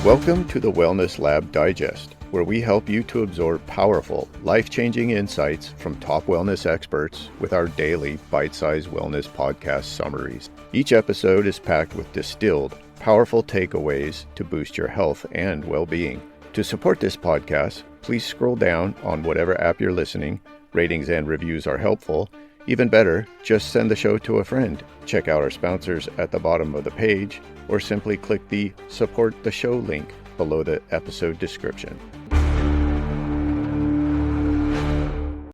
Welcome to the Wellness Lab Digest, where we help you to absorb powerful, life-changing insights from top wellness experts with our daily bite-sized wellness podcast summaries. Each episode is packed with distilled, powerful takeaways to boost your health and well-being. To support this podcast, please scroll down on whatever app you're listening. Ratings and reviews are helpful. Even better, just send the show to a friend. Check out our sponsors at the bottom of the page, or simply click the Support the Show link below the episode description.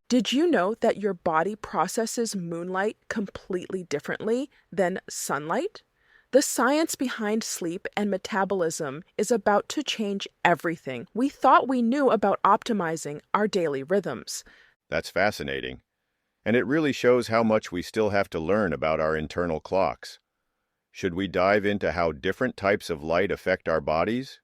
Did you know that your body processes moonlight completely differently than sunlight? The science behind sleep and metabolism is about to change everything we thought we knew about optimizing our daily rhythms. That's fascinating. And it really shows how much we still have to learn about our internal clocks. Should we dive into how different types of light affect our bodies?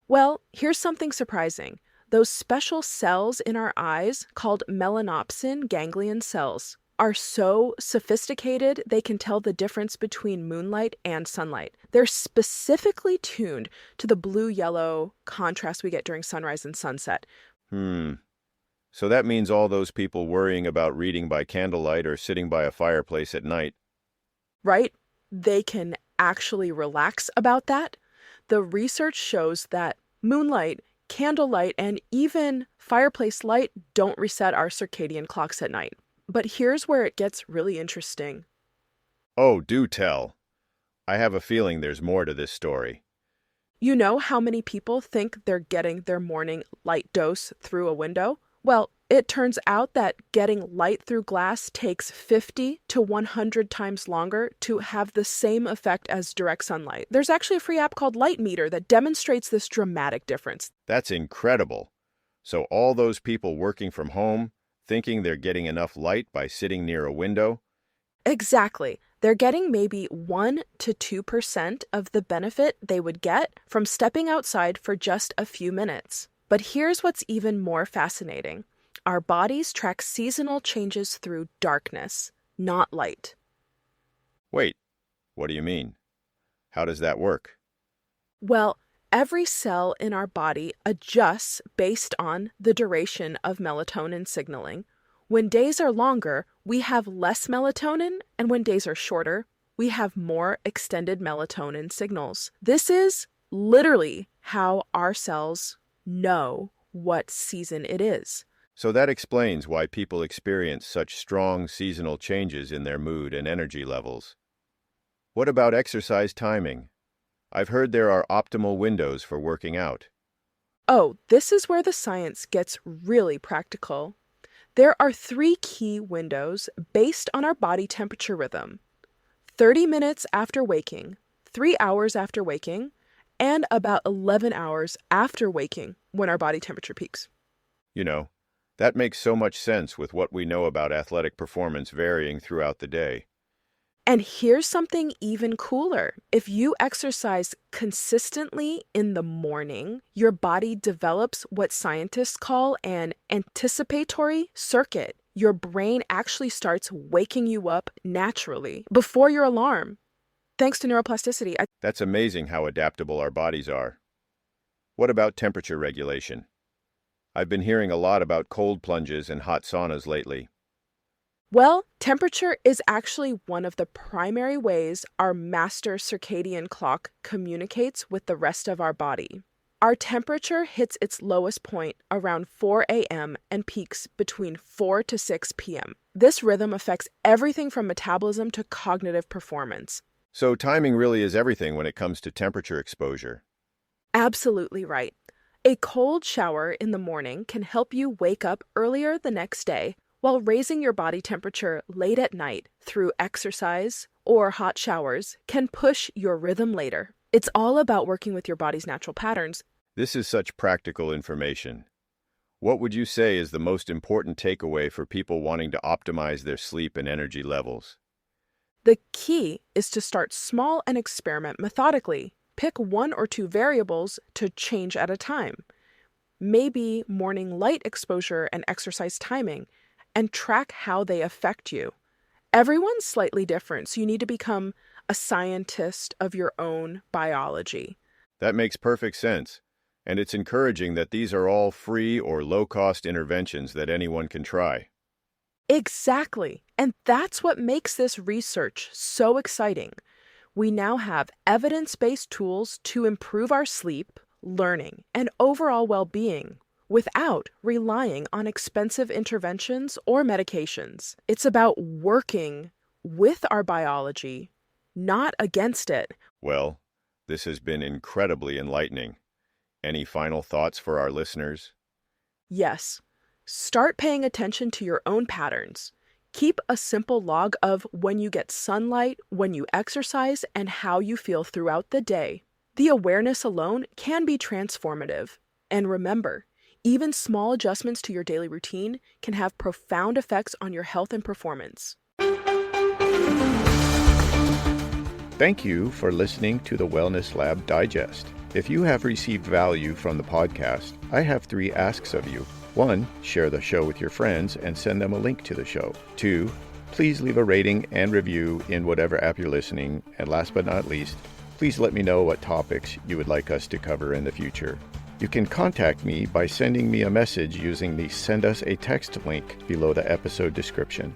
Well, here's something surprising. Those special cells in our eyes, called melanopsin ganglion cells, are so sophisticated they can tell the difference between moonlight and sunlight. They're specifically tuned to the blue-yellow contrast we get during sunrise and sunset. So that means all those people worrying about reading by candlelight or sitting by a fireplace at night. Right? They can actually relax about that. The research shows that moonlight, candlelight, and even fireplace light don't reset our circadian clocks at night. But here's where it gets really interesting. Oh, do tell. I have a feeling there's more to this story. You know how many people think they're getting their morning light dose through a window? Well, it turns out that getting light through glass takes 50 to 100 times longer to have the same effect as direct sunlight. There's actually a free app called Light Meter that demonstrates this dramatic difference. That's incredible. So all those people working from home, thinking they're getting enough light by sitting near a window? Exactly. They're getting maybe 1 to 2% of the benefit they would get from stepping outside for just a few minutes. But here's what's even more fascinating. Our bodies track seasonal changes through darkness, not light. Wait, what do you mean? How does that work? Well, every cell in our body adjusts based on the duration of melatonin signaling. When days are longer, we have less melatonin, and when days are shorter, we have more extended melatonin signals. This is literally how our cells know what season it is. So that explains why people experience such strong seasonal changes in their mood and energy levels. What about exercise timing? I've heard there are optimal windows for working out. Oh, this is where the science gets really practical. There are 3 key windows based on our body temperature rhythm: 30 minutes after waking, 3 hours after waking, and about 11 hours after waking when our body temperature peaks. You know, that makes so much sense with what we know about athletic performance varying throughout the day. And here's something even cooler. If you exercise consistently in the morning, your body develops what scientists call an anticipatory circuit. Your brain actually starts waking you up naturally before your alarm. Thanks to neuroplasticity. That's amazing how adaptable our bodies are. What about temperature regulation? I've been hearing a lot about cold plunges and hot saunas lately. Well, temperature is actually one of the primary ways our master circadian clock communicates with the rest of our body. Our temperature hits its lowest point around 4 a.m. and peaks between 4 to 6 p.m. This rhythm affects everything from metabolism to cognitive performance. So timing really is everything when it comes to temperature exposure. Absolutely right. A cold shower in the morning can help you wake up earlier the next day, while raising your body temperature late at night through exercise or hot showers can push your rhythm later. It's all about working with your body's natural patterns. This is such practical information. What would you say is the most important takeaway for people wanting to optimize their sleep and energy levels? The key is to start small and experiment methodically. Pick 1 or 2 variables to change at a time. Maybe morning light exposure and exercise timing, and track how they affect you. Everyone's slightly different, so you need to become a scientist of your own biology. That makes perfect sense. And it's encouraging that these are all free or low-cost interventions that anyone can try. Exactly. And that's what makes this research so exciting. We now have evidence-based tools to improve our sleep, learning, and overall well-being without relying on expensive interventions or medications. It's about working with our biology, not against it. Well, this has been incredibly enlightening. Any final thoughts for our listeners? Yes. Start paying attention to your own patterns. Keep a simple log of when you get sunlight, when you exercise, and how you feel throughout the day. The awareness alone can be transformative. And remember, even small adjustments to your daily routine can have profound effects on your health and performance. Thank you for listening to the Wellness Lab Digest. If you have received value from the podcast, I have 3 asks of you. 1, share the show with your friends and send them a link to the show. 2, please leave a rating and review in whatever app you're listening. And last but not least, please let me know what topics you would like us to cover in the future. You can contact me by sending me a message using the Send Us a Text link below the episode description.